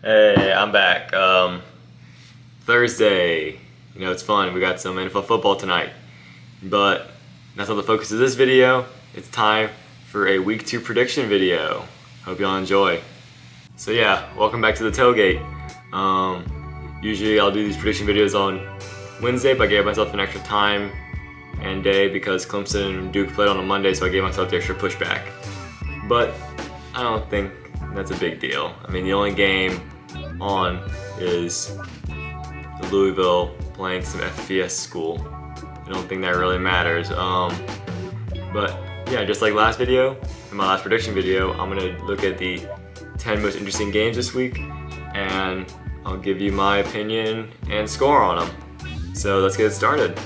Hey, I'm back. Thursday. It's fun. We got some NFL football tonight. But that's not the focus of this video. It's time for a week 2 prediction video. Hope y'all enjoy. So yeah, welcome back to the tailgate. Usually I'll do these prediction videos on Wednesday, but I gave myself an extra time and day because Clemson and Duke played on a Monday, so I gave myself the extra pushback. But I don't think that's a big deal. I mean, the only game on is Louisville playing some FBS school. I don't think that really matters. But yeah, just like last video, in my last prediction video, I'm gonna look at the 10 most interesting games this week, and I'll give you my opinion and score on them. So let's get started.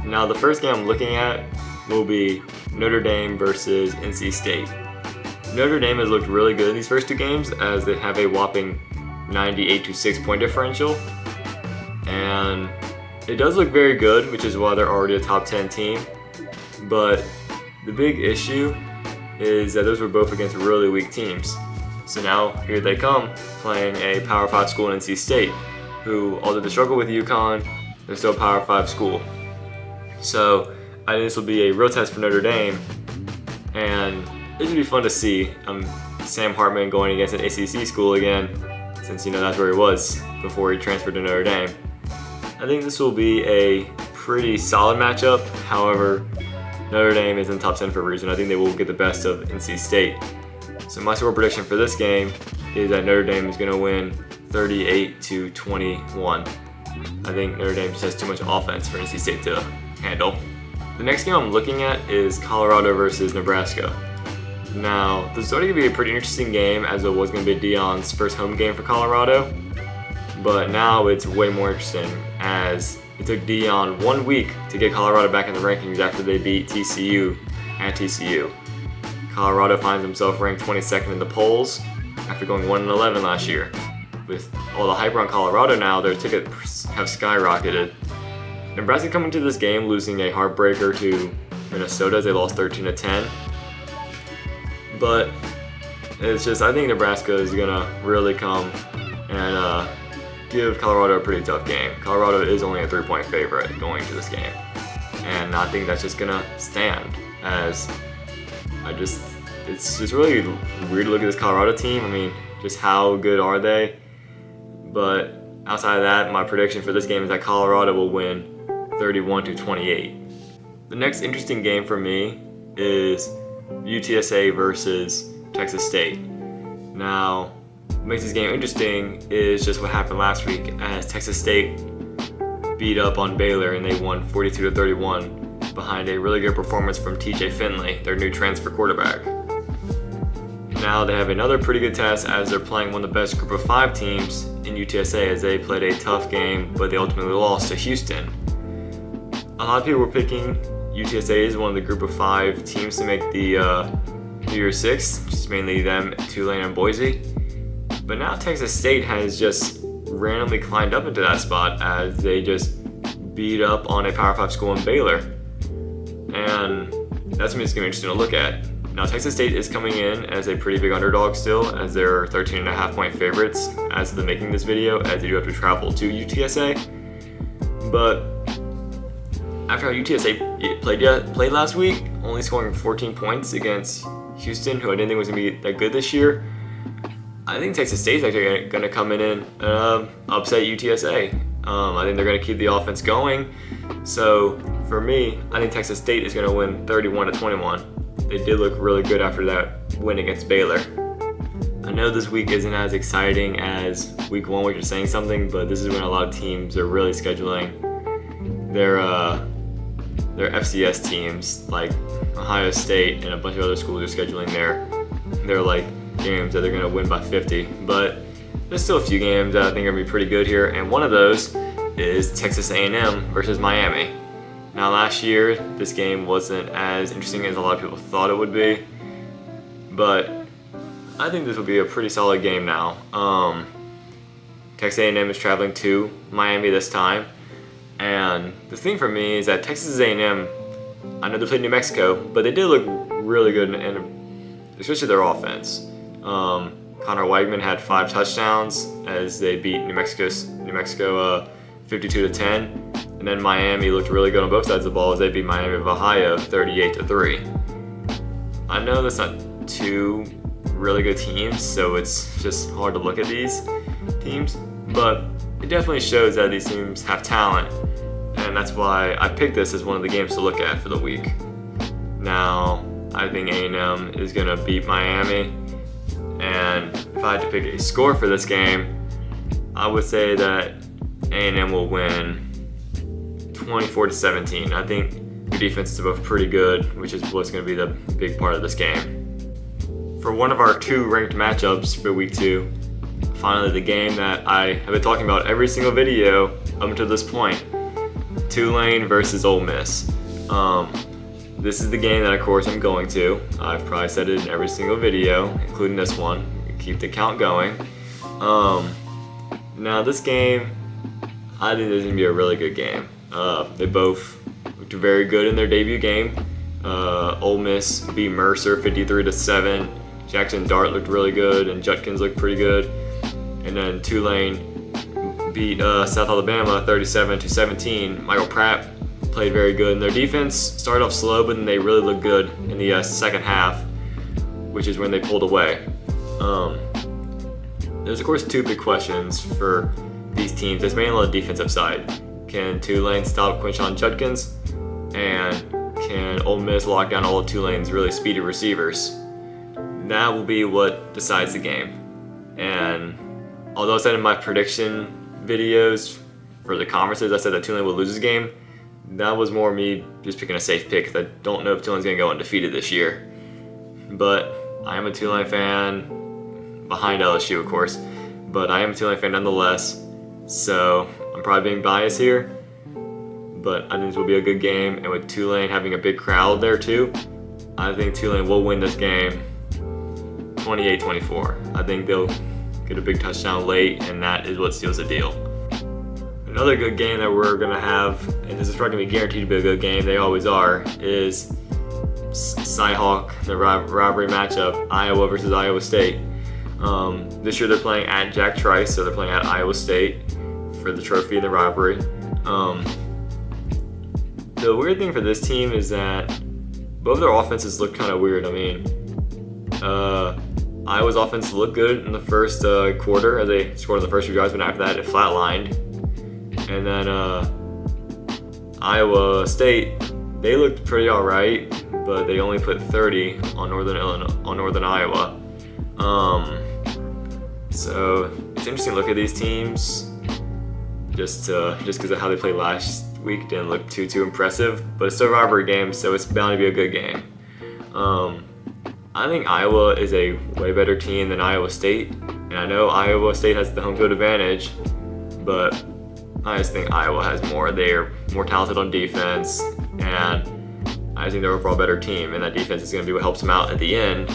Now the first game I'm looking at will be Notre Dame versus NC State. Notre Dame has looked really good in these first 2 games as they have a whopping 98-6 point differential, and it does look very good, which is why they're already a top 10 team. But the big issue is that those were both against really weak teams. So now here they come playing a Power 5 school in NC State, who, although they struggle with UConn, they're still a Power 5 school. So I think this will be a real test for Notre Dame, and it should be fun to see Sam Hartman going against an ACC school again, since that's where he was before he transferred to Notre Dame. I think this will be a pretty solid matchup. However, Notre Dame is in the top 10 for a reason. I think they will get the best of NC State. So my score prediction for this game is that Notre Dame is going to win 38-21. I think Notre Dame just has too much offense for NC State to handle. The next game I'm looking at is Colorado versus Nebraska. Now, this is already going to be a pretty interesting game, as it was going to be Deion's first home game for Colorado. But now it's way more interesting, as it took Deion 1 week to get Colorado back in the rankings after they beat TCU at TCU. Colorado finds himself ranked 22nd in the polls after going 1-11 last year. With all the hype around Colorado now, their tickets have skyrocketed. Nebraska coming to this game losing a heartbreaker to Minnesota as they lost 13-10. But it's just, I think Nebraska is gonna really come and give Colorado a pretty tough game. Colorado is only a 3-point favorite going to this game, and I think that's just gonna stand. As it's just really weird to look at this Colorado team. I mean, just how good are they? But outside of that, my prediction for this game is that Colorado will win 31-28. The next interesting game for me is UTSA versus Texas State. Now, what makes this game interesting is just what happened last week, as Texas State beat up on Baylor and they won 42-31 behind a really good performance from TJ Finley, their new transfer quarterback. Now they have another pretty good test, as they're playing one of the best group of 5 teams in UTSA, as they played a tough game, but they ultimately lost to Houston. A lot of people were picking UTSA as one of the group of 5 teams to make the New Year's Six, which is mainly them, Tulane, and Boise. But now Texas State has just randomly climbed up into that spot, as they just beat up on a Power 5 school in Baylor. And that's going to be interesting to look at. Now Texas State is coming in as a pretty big underdog still, as they're 13.5 point favorites as of the making this video, as they do have to travel to UTSA. But after how UTSA played last week, only scoring 14 points against Houston, who I didn't think was going to be that good this year, I think Texas State's actually going to come in and upset UTSA. I think they're going to keep the offense going. So for me, I think Texas State is going to win 31-21. They did look really good after that win against Baylor. I know this week isn't as exciting as week 1, which is saying something, but this is when a lot of teams are really scheduling their FCS teams, like Ohio State and a bunch of other schools are scheduling their like games that they're going to win by 50. But there's still a few games that I think are going to be pretty good here, and one of those is Texas A&M versus Miami. Now last year, this game wasn't as interesting as a lot of people thought it would be, but I think this will be a pretty solid game now. Texas A&M is traveling to Miami this time, and the thing for me is that Texas A&M, I know they played New Mexico, but they did look really good, and especially their offense. Connor Weigman had 5 touchdowns as they beat New Mexico 52-10. And then Miami looked really good on both sides of the ball as they beat Miami of Ohio 38-3. I know that's not 2 really good teams, so it's just hard to look at these teams, but it definitely shows that these teams have talent, and that's why I picked this as one of the games to look at for the week. Now, I think A&M is going to beat Miami, and if I had to pick a score for this game, I would say that A&M will win 24-17. I think the defenses are both pretty good, which is what's going to be the big part of this game. For one of our 2 ranked matchups for week 2, finally the game that I have been talking about every single video up until this point, Tulane versus Ole Miss. This is the game that of course I'm going to. I've probably said it in every single video, including this one. Keep the count going. Now this game, I think this is going to be a really good game. They both looked very good in their debut game. Ole Miss beat Mercer 53-7. Jackson Dart looked really good, and Judkins looked pretty good. And then Tulane beat South Alabama 37-17. Michael Pratt played very good, and their defense started off slow, but then they really looked good in the second half, which is when they pulled away. There's of course 2 big questions for these teams. There's mainly on the defensive side. Can Tulane stop Quinshon Judkins? And can Ole Miss lock down all of Tulane's really speedy receivers? That will be what decides the game. And although I said in my prediction videos for the conferences, I said that Tulane would lose this game, that was more me just picking a safe pick because I don't know if Tulane's going to go undefeated this year. But I am a Tulane fan, behind LSU of course, but I am a Tulane fan nonetheless, so I'm probably being biased here. But I think this will be a good game, and with Tulane having a big crowd there too, I think Tulane will win this game 28-24. I think they'll get a big touchdown late, and that is what seals the deal. Another good game that we're going to have, and this is probably going to be guaranteed to be a good game, they always are, is Cy-Hawk, the rivalry matchup, Iowa versus Iowa State. This year they're playing at Jack Trice, so they're playing at Iowa State for the trophy and the rivalry. The weird thing for this team is that both their offenses look kind of weird. I mean, Iowa's offense looked good in the first quarter as they scored in the first few drives, but after that it flatlined. And then Iowa State, they looked pretty all right, but they only put 30 on Northern Iowa. So it's interesting to look at these teams just because of how they played last week. Didn't look too impressive, but it's still a rivalry game, so it's bound to be a good game. I think Iowa is a way better team than Iowa State, and I know Iowa State has the home field advantage, but I just think Iowa has more. They're more talented on defense, and I think they're overall a better team, and that defense is going to be what helps them out at the end.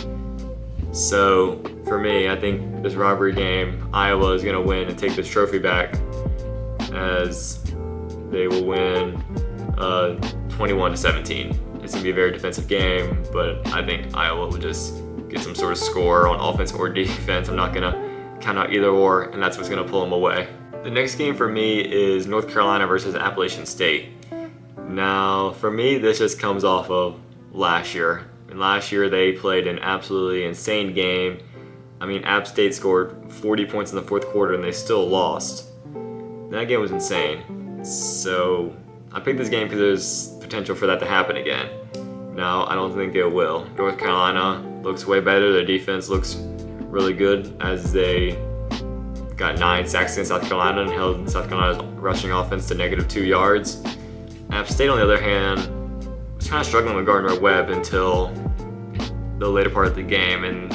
So for me, I think this rivalry game, Iowa is going to win and take this trophy back, as they will win 21-17. It's going to be a very defensive game, but I think Iowa will just get some sort of score on offense or defense. I'm not going to count out either or, and that's what's going to pull them away. The next game for me is North Carolina versus Appalachian State. Now, for me, this just comes off of last year. And last year, they played an absolutely insane game. I mean, App State scored 40 points in the fourth quarter, and they still lost. That game was insane. So I picked this game because there's potential for that to happen again. Now, I don't think it will. North Carolina looks way better. Their defense looks really good as they got 9 sacks against South Carolina and held South Carolina's rushing offense to -2 yards. App State, on the other hand, was kind of struggling with Gardner-Webb until the later part of the game, and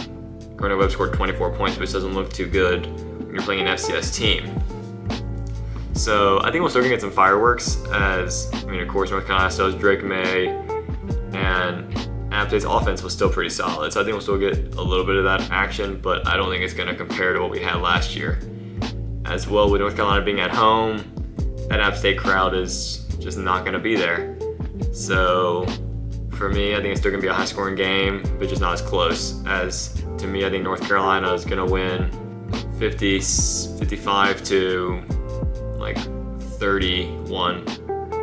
Gardner-Webb scored 24 points, which doesn't look too good when you're playing an FCS team. So I think we'll still get some fireworks as, I mean, of course, North Carolina still has Drake May, and App State's offense was still pretty solid. So I think we'll still get a little bit of that action, but I don't think it's going to compare to what we had last year. As well, with North Carolina being at home, that App State crowd is just not going to be there. So for me, I think it's still going to be a high-scoring game, but just not as close as, to me, I think North Carolina is going to win 55 to like 31.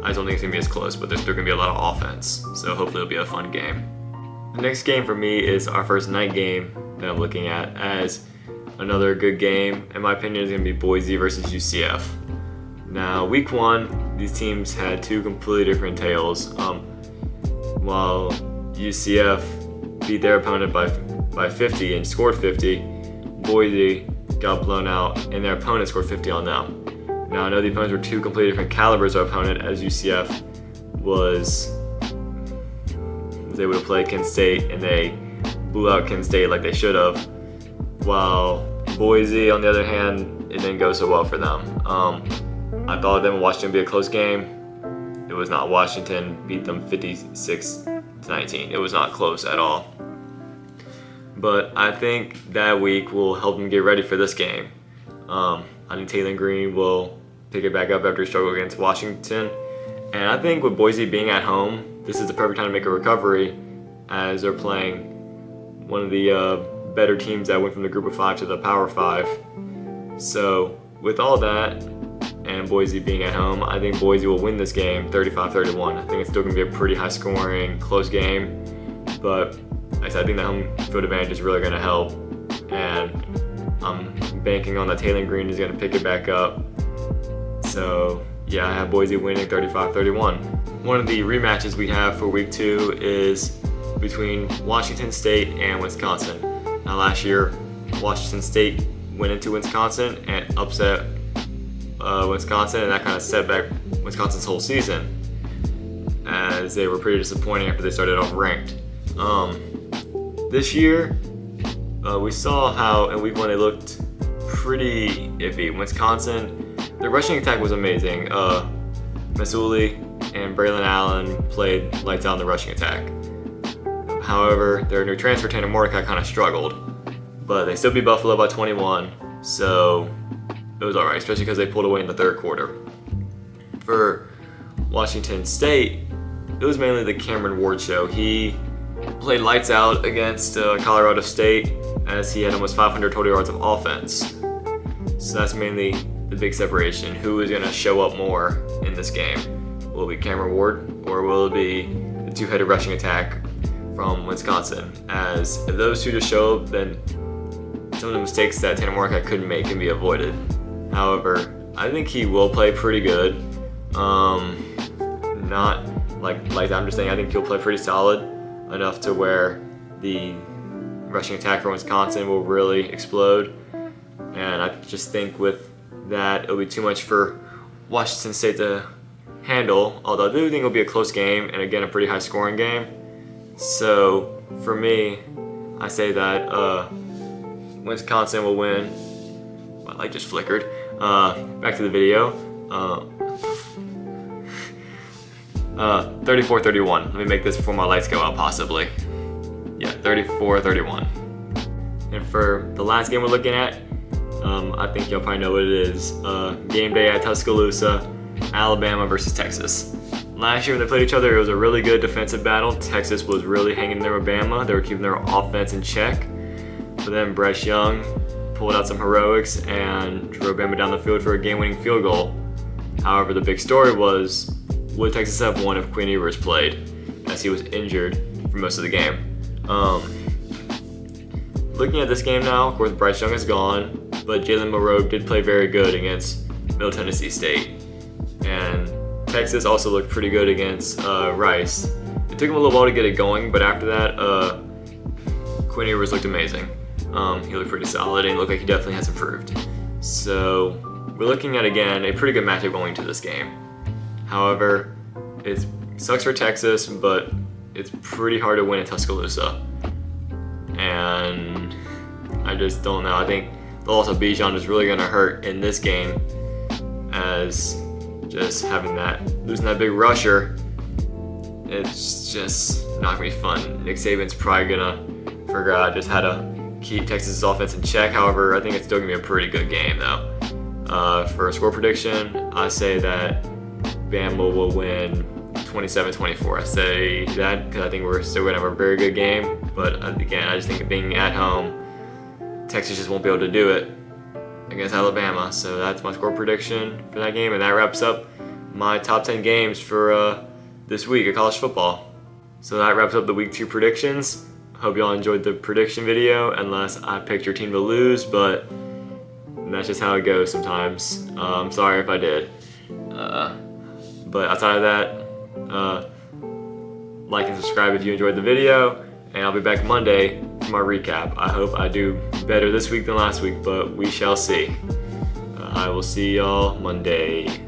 I just don't think it's going to be as close, but there's still going to be a lot of offense, so hopefully it'll be a fun game. The next game for me is our first night game that I'm looking at as another good game. In my opinion, is going to be Boise versus UCF. Now, week one, these teams had two completely different tales. While UCF beat their opponent by 50 and scored 50, Boise got blown out and their opponent scored 50 on them. Now, I know the opponents were two completely different calibers of opponent, as UCF was able to play Kent State and they blew out Kent State like they should have, while Boise, on the other hand, it didn't go so well for them. I thought them and Washington would be a close game. It was not. Washington beat them 56-19. It was not close at all. But I think that week will help them get ready for this game. I think Tulane Green will pick it back up after he struggled against Washington. And I think with Boise being at home, this is the perfect time to make a recovery, as they're playing one of the better teams that went from the Group of 5 to the Power 5. So with all that, and Boise being at home, I think Boise will win this game 35-31. I think it's still going to be a pretty high-scoring, close game, but like I said, I think the home field advantage is really going to help, and I'm banking on that Tulane Green is going to pick it back up. So yeah, I have Boise winning 35-31. One of the rematches we have for week 2 is between Washington State and Wisconsin. Now, last year, Washington State went into Wisconsin and upset Wisconsin, and that kind of set back Wisconsin's whole season, as they were pretty disappointing after they started off ranked. This year, we saw how in week 1 they looked pretty iffy. Wisconsin, their rushing attack was amazing. Masuli and Braylon Allen played lights out in the rushing attack. However, their new transfer, Tanner Mordecai, kind of struggled, but they still beat Buffalo by 21, so it was alright, especially because they pulled away in the third quarter. For Washington State, it was mainly the Cameron Ward show. He played lights out against Colorado State, as he had almost 500 total yards of offense. So that's mainly the big separation. Who is going to show up more in this game? Will it be Cameron Ward, or will it be the two-headed rushing attack from Wisconsin? As if those two just show up, then some of the mistakes that Tanner Mordecai couldn't make can be avoided. However, I think he will play pretty good. Not like I'm just saying, I think he'll play pretty solid, enough to where the rushing attack from Wisconsin will really explode. And I just think with that, it'll be too much for Washington State to handle, although I do think it'll be a close game, and again, a pretty high scoring game. So for me, I say that Wisconsin will win. My light just flickered. Back to the video. 34-31. Let me make this before my lights go out, possibly. Yeah, 34-31. And for the last game we're looking at, I think y'all probably know what it is. Game day at Tuscaloosa, Alabama versus Texas. Last year when they played each other, it was a really good defensive battle. Texas was really hanging in there with Bama. They were keeping their offense in check. But then Bryce Young pulled out some heroics and drove Bama down the field for a game-winning field goal. However, the big story was, would Texas have won if Quinn Ewers played, as he was injured for most of the game. Looking at this game now, of course Bryce Young is gone, but Jalen Monroe did play very good against Middle Tennessee State. And Texas also looked pretty good against Rice. It took him a little while to get it going, but after that, Quinn Ewers looked amazing. He looked pretty solid, and he looked like he definitely has improved. So we're looking at, again, a pretty good matchup going into this game. However, it sucks for Texas, but it's pretty hard to win at Tuscaloosa. And I just don't know. I think the loss of Bijan is really going to hurt in this game, as just losing that big rusher, it's just not going to be fun. Nick Saban's probably going to figure out just how to keep Texas' offense in check. However, I think it's still going to be a pretty good game, though. For a score prediction, I say that Bama will win 27-24. I say that because I think we're still going to have a very good game. But again, I just think being at home, Texas just won't be able to do it against Alabama. So that's my score prediction for that game. And that wraps up my top 10 games for this week of college football. So that wraps up the week 2 predictions. Hope y'all enjoyed the prediction video, unless I picked your team to lose, but that's just how it goes sometimes. I'm sorry if I did. But outside of that, like and subscribe if you enjoyed the video, and I'll be back Monday for my recap. I hope I do better this week than last week, but we shall see. I will see y'all Monday.